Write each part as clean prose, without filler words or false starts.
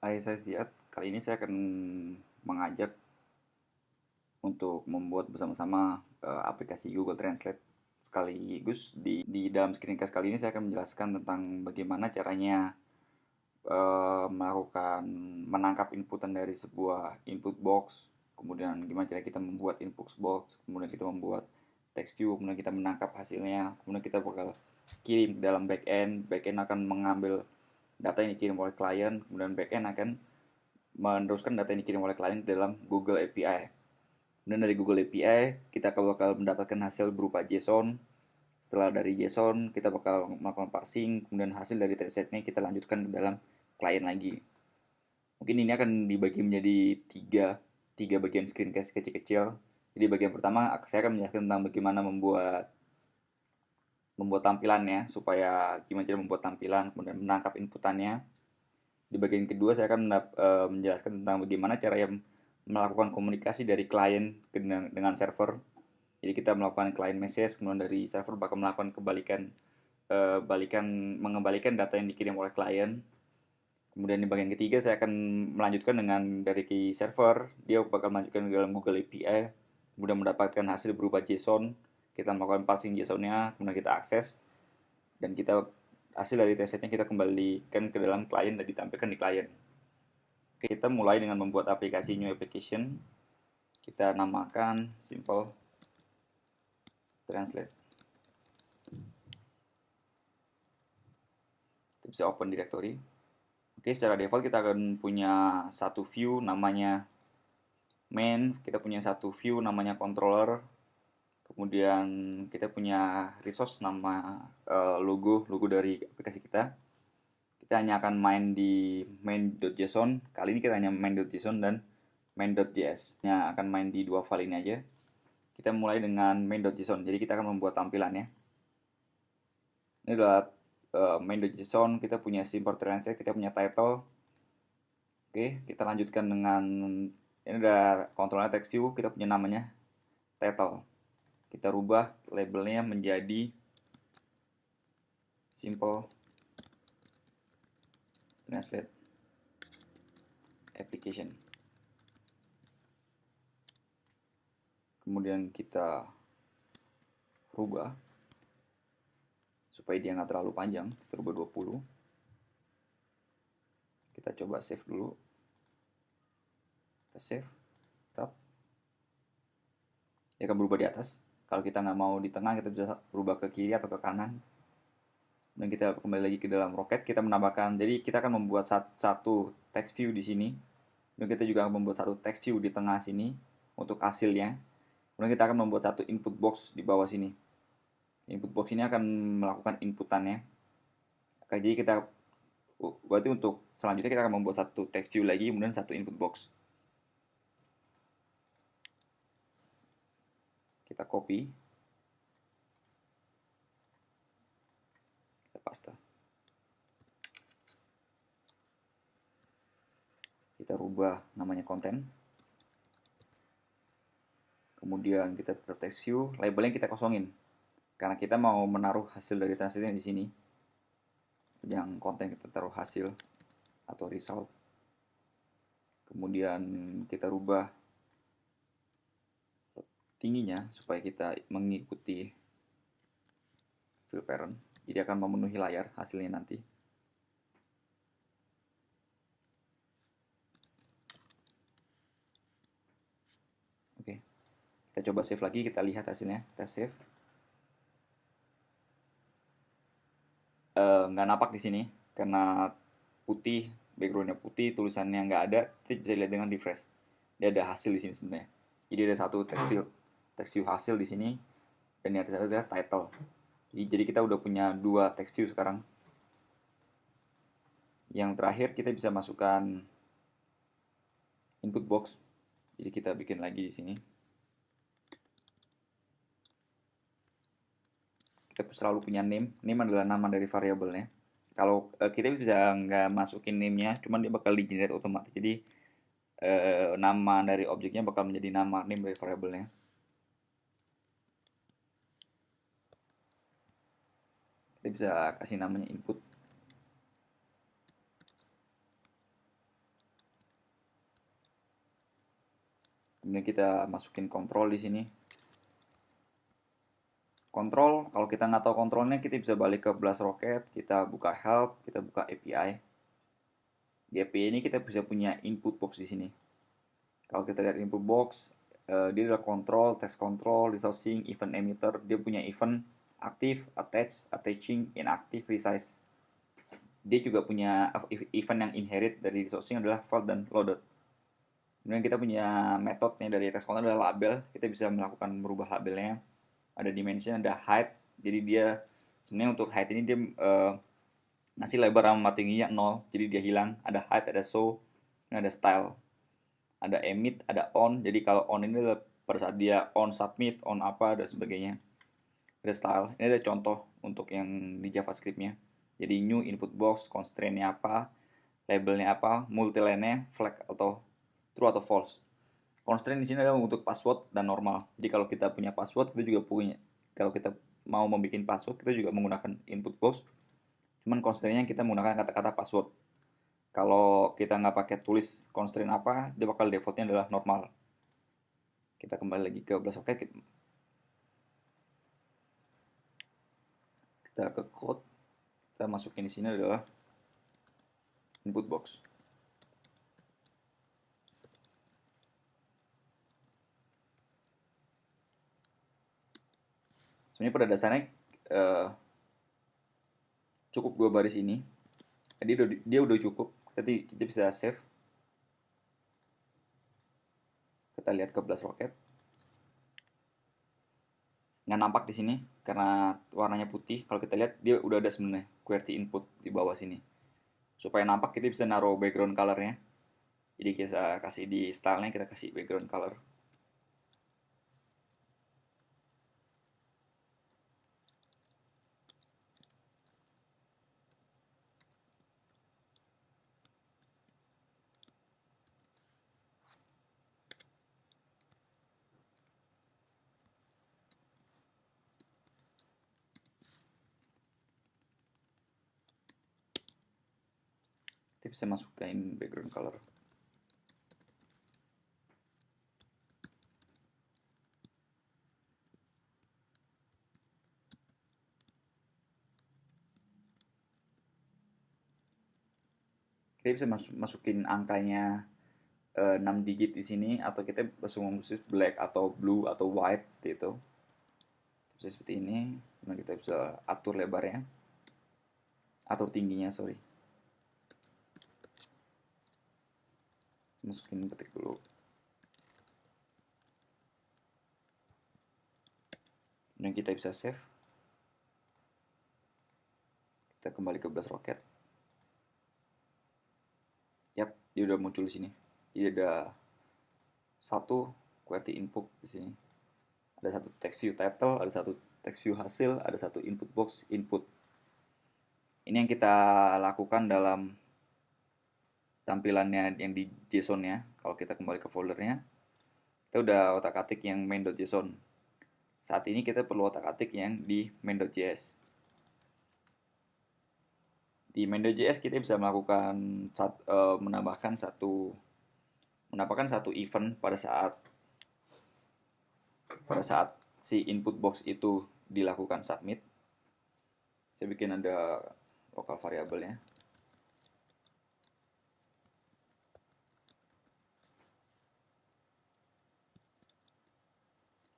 Hai, saya Ziad. Kali ini saya akan mengajak untuk membuat bersama-sama aplikasi Google Translate. Sekaligus di dalam screencast kali ini saya akan menjelaskan tentang bagaimana caranya melakukan menangkap inputan dari sebuah input box, kemudian gimana cara kita membuat input box, kemudian kita membuat text view, kemudian kita menangkap hasilnya, kemudian kita bakal kirim ke dalam backend. Backend akan mengambil data yang dikirim oleh klien, kemudian backend akan meneruskan data yang dikirim oleh klien ke dalam Google API. Kemudian dari Google API kita bakal mendapatkan hasil berupa JSON. Setelah dari JSON kita bakal melakukan parsing, kemudian hasil dari datasetnya kita lanjutkan ke dalam klien lagi. Mungkin ini akan dibagi menjadi tiga bagian screencast kecil-kecil. Jadi bagian pertama saya akan menjelaskan tentang bagaimana membuat tampilannya, supaya gimana cara membuat tampilan, kemudian menangkap inputannya. Di bagian kedua saya akan menjelaskan tentang bagaimana cara yang melakukan komunikasi dari klien dengan server. Jadi kita melakukan client message, kemudian dari server bakal melakukan mengembalikan data yang dikirim oleh klien. Kemudian di bagian ketiga saya akan melanjutkan dengan dari server, dia bakal melanjutkan ke dalam Google API, kemudian mendapatkan hasil berupa JSON. Kita melakukan parsing JSON-nya, kemudian kita akses, dan hasil dari testnya kita kembalikan ke dalam klien dan ditampilkan di klien. Kita mulai dengan membuat aplikasi new application. Kita namakan simple translate. Kita bisa open directory. Oke, secara default kita akan punya satu view namanya main, kita punya satu view namanya controller, kemudian kita punya resource nama logo dari aplikasi kita. Kita hanya akan main di main.json. Kali ini kita hanya main.json dan main.js. Nya akan main di dua file ini aja. Kita mulai dengan main.json. Jadi kita akan membuat tampilannya. Ini adalah main.json. Kita punya simple translate, kita punya title. Oke, kita lanjutkan dengan ini ada kontrolnya text view, kita punya namanya title. Kita rubah labelnya menjadi simple translate application. Kemudian kita rubah supaya dia nggak terlalu panjang, kita rubah 20. Kita coba save dulu. Kita save, stop. Dia akan berubah di atas. Kalau kita nggak mau di tengah, kita bisa berubah ke kiri atau ke kanan. Dan kita kembali lagi ke dalam Rocket, kita menambahkan, jadi kita akan membuat satu text view di sini. Dan kita juga akan membuat satu text view di tengah sini untuk hasilnya. Kemudian kita akan membuat satu input box di bawah sini. Input box ini akan melakukan inputannya. Oke, jadi berarti untuk selanjutnya kita akan membuat satu text view lagi, kemudian satu input box. Kita copy, kita paste. Kita rubah namanya konten. Kemudian kita ke text view, labelnya kita kosongin. Karena kita mau menaruh hasil dari translate di sini. Yang konten kita taruh hasil atau result. Kemudian kita rubah tingginya supaya kita mengikuti fill parent. Jadi akan memenuhi layar hasilnya nanti. Oke, kita coba save lagi, kita lihat hasilnya. Kita save. Nggak nampak di sini karena putih, backgroundnya putih, tulisannya nggak ada. Kita bisa lihat dengan refresh. Dia ada hasil di sini sebenarnya. Jadi ada satu text view hasil di sini, dan di atas ada title. Jadi kita udah punya dua text view sekarang. Yang terakhir kita bisa masukkan input box. Jadi kita bikin lagi di sini. Kita selalu punya name. Name adalah nama dari variabelnya. Kalau kita bisa nggak masukin name-nya, cuman dia bakal di-generate otomatis. Jadi nama dari objeknya bakal menjadi nama name dari variabelnya. Kita bisa kasih namanya input. Kemudian kita masukin kontrol di sini. Kontrol, kalau kita nggak tahu kontrolnya, kita bisa balik ke Blast Rocket, kita buka help, kita buka API. Di API ini kita bisa punya input box di sini. Kalau kita lihat input box, dia adalah control, text control, resourcing, event emitter. Dia punya event aktif, attach, attaching, inactive, resize. Dia juga punya event yang inherit dari resourcing adalah failed dan loaded. Kemudian kita punya metodenya dari text control adalah label. Kita bisa melakukan merubah labelnya. Ada dimension, ada height. Jadi dia sebenarnya untuk height ini dia ngasih lebar sama tingginya 0. Jadi dia hilang. Ada height, ada show, ada style. Ada emit, ada on. Jadi kalau on ini adalah pada saat dia on submit, on apa dan sebagainya. Ada style. Ini ada contoh untuk yang di JavaScript-nya. Jadi new input box, constraint-nya apa, labelnya apa, multiline-nya flag atau true atau false. Constraint di sini adalah untuk password dan normal. Jadi kalau kita punya password, kita juga punya. Kalau kita mau membuat password, kita juga menggunakan input box. Cuman constraint-nya kita menggunakan kata-kata password. Kalau kita nggak pakai tulis constraint apa, dia bakal defaultnya adalah normal. Kita kembali lagi ke Blast Rocket. Kita ke code. Kita masukin di sini adalah input box. Sebenarnya pada dasarnya cukup 2 baris ini. Jadi dia udah cukup. Jadi kita bisa save. Kita lihat ke Blast Rocket. Nggak nampak di sini karena warnanya putih. Kalau kita lihat dia udah ada sebenarnya QWERTY input di bawah sini. Supaya nampak kita bisa naruh background colornya. Jadi kita kasih di stylenya, kita kasih background color. Kita bisa masukin background color. Kita bisa masukin angkanya 6 digit di sini, atau kita langsung khusus black atau blue atau white seperti itu. Bisa seperti ini. Kemudian kita bisa atur lebarnya, atur tingginya, sorry. Masukin ketik dulu. Dan kita bisa save. Kita kembali ke Blast Rocket. Yap, dia udah muncul di sini. Jadi ada satu QWERTY input di sini. Ada satu text view title, ada satu text view hasil, ada satu input box input. Ini yang kita lakukan dalam tampilannya yang di JSON-nya. Kalau kita kembali ke foldernya, kita udah otak-atik yang main.json. Saat ini kita perlu otak-atik yang di main.js. Di main.js kita bisa melakukan menambahkan satu event pada saat si input box itu dilakukan submit. Saya bikin ada lokal variabelnya.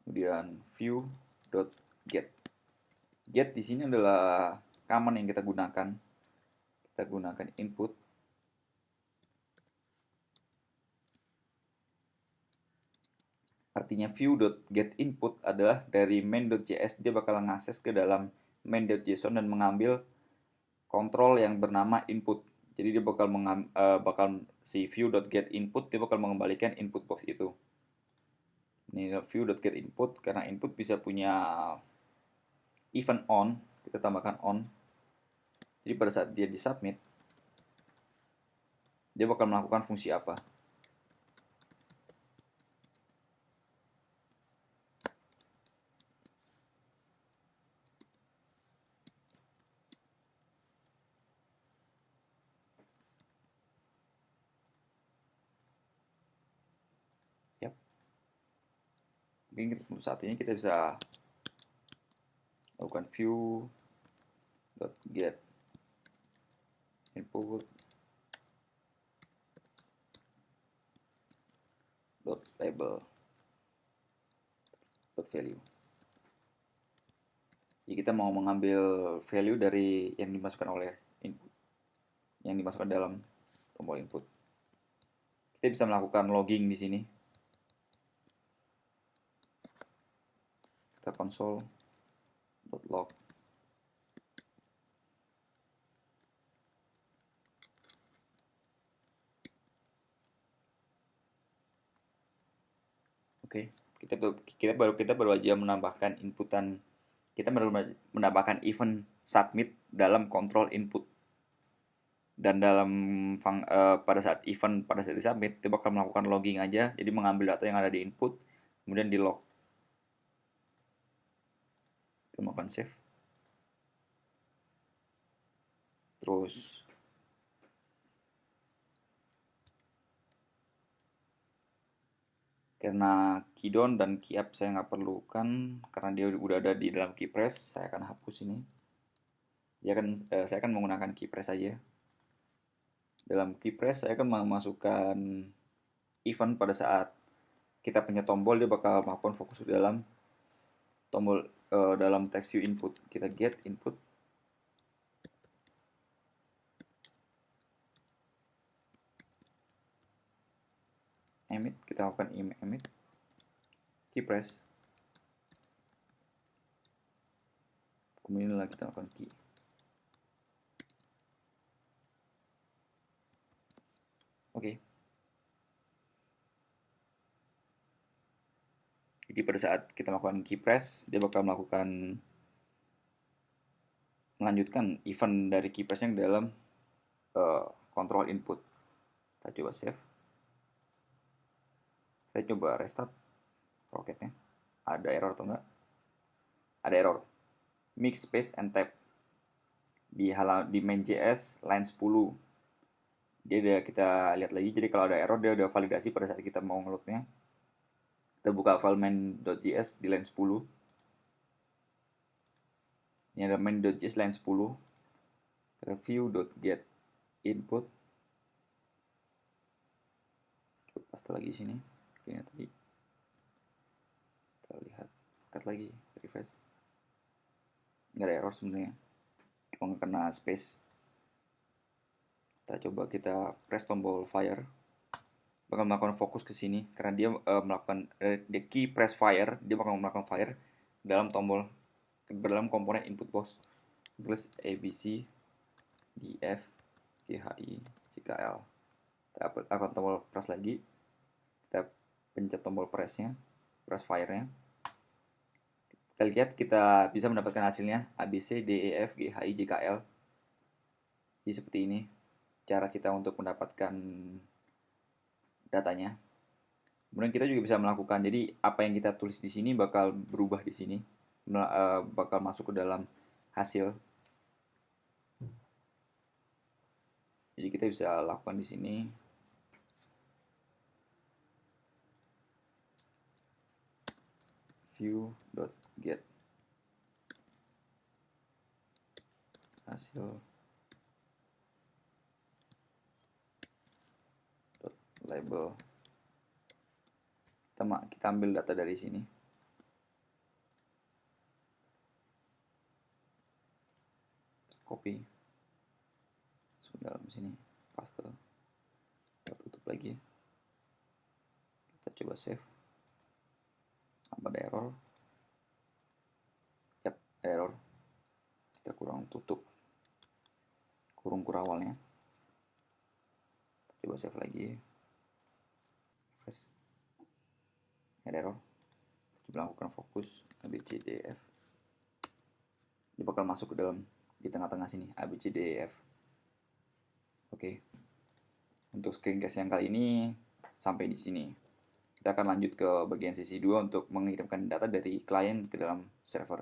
Kemudian view.get. Get di sini adalah command yang kita gunakan. Kita gunakan input. Artinya view.getInput adalah dari main.js, dia bakal ngakses ke dalam main.json dan mengambil kontrol yang bernama input. Jadi dia bakal si view.getInput dia bakal mengembalikan input box itu. Ini view.getInput, karena input bisa punya event on, kita tambahkan on. Jadi pada saat dia disubmit, dia bakal melakukan fungsi apa. Yap. Mungkin untuk saat ini kita bisa lakukan view get input label value. Jadi kita mau mengambil value dari yang dimasukkan oleh input, yang dimasukkan dalam tombol input. Kita bisa melakukan logging di sini. Kita console.log. Oke, kita baru aja menambahkan inputan. Kita baru menambahkan event submit dalam control input. Dan pada saat disubmit, kita bakal melakukan logging aja. Jadi mengambil data yang ada di input, kemudian di log. Kita melakukan save. Terus karena keydon dan keyup saya nggak perlukan karena dia udah ada di dalam keypress, saya akan hapus ini. Saya akan menggunakan keypress saja. Dalam keypress saya akan memasukkan event pada saat kita punya tombol, dia bakal melakukan fokus di dalam tombol dalam text view input. Kita get input. Emit, kita lakukan emit. Keypress. Kemudian kita lakukan key. Oke. Jadi pada saat kita melakukan keypress, dia bakal melanjutkan event dari keypress yang dalam control input. Kita coba save. Saya coba restart Rocketnya. Ada error atau enggak? Ada error. Mix space and tab di main.js line 10. Jadi kita lihat lagi. Jadi kalau ada error, dia udah validasi pada saat kita mau ngeloadnya. Kita buka file main.js di line 10. Ini ada main.js line 10. Review.get input. Coba paste lagi sini. Ini tadi. Kita lihat. Cut lagi. Refresh. Nggak ada error sebenarnya. Cuma kena space. Kita press tombol fire. Bakal melakukan fokus ke sini karena dia melakukan the key press fire, dia bakal melakukan fire dalam komponen input box. Terus ABC, DF, GHI, JKL. Kita akan tombol press lagi. Kita pencet tombol press fire-nya. Kita lihat kita bisa mendapatkan hasilnya ABC, DEF, GHI, JKL. Jadi seperti ini cara kita untuk mendapatkan datanya. Kemudian kita juga bisa melakukan, jadi apa yang kita tulis di sini bakal berubah di sini, bakal masuk ke dalam hasil. Jadi kita bisa lakukan di sini. View.get hasil label. Kita ambil data dari sini. Copy. Dalam sini. Paste. Kita tutup lagi. Kita coba save. Apa ada error? Yap, error. Kita tutup kurung kurawalnya. Coba save lagi. Refresh. Ada error. Kita lakukan fokus ABCDEF. Dia bakal masuk ke dalam di tengah-tengah sini ABCDEF. Oke. Untuk screencast yang kali ini sampai di sini. Kita akan lanjut ke bagian sesi 2 untuk mengirimkan data dari klien ke dalam server.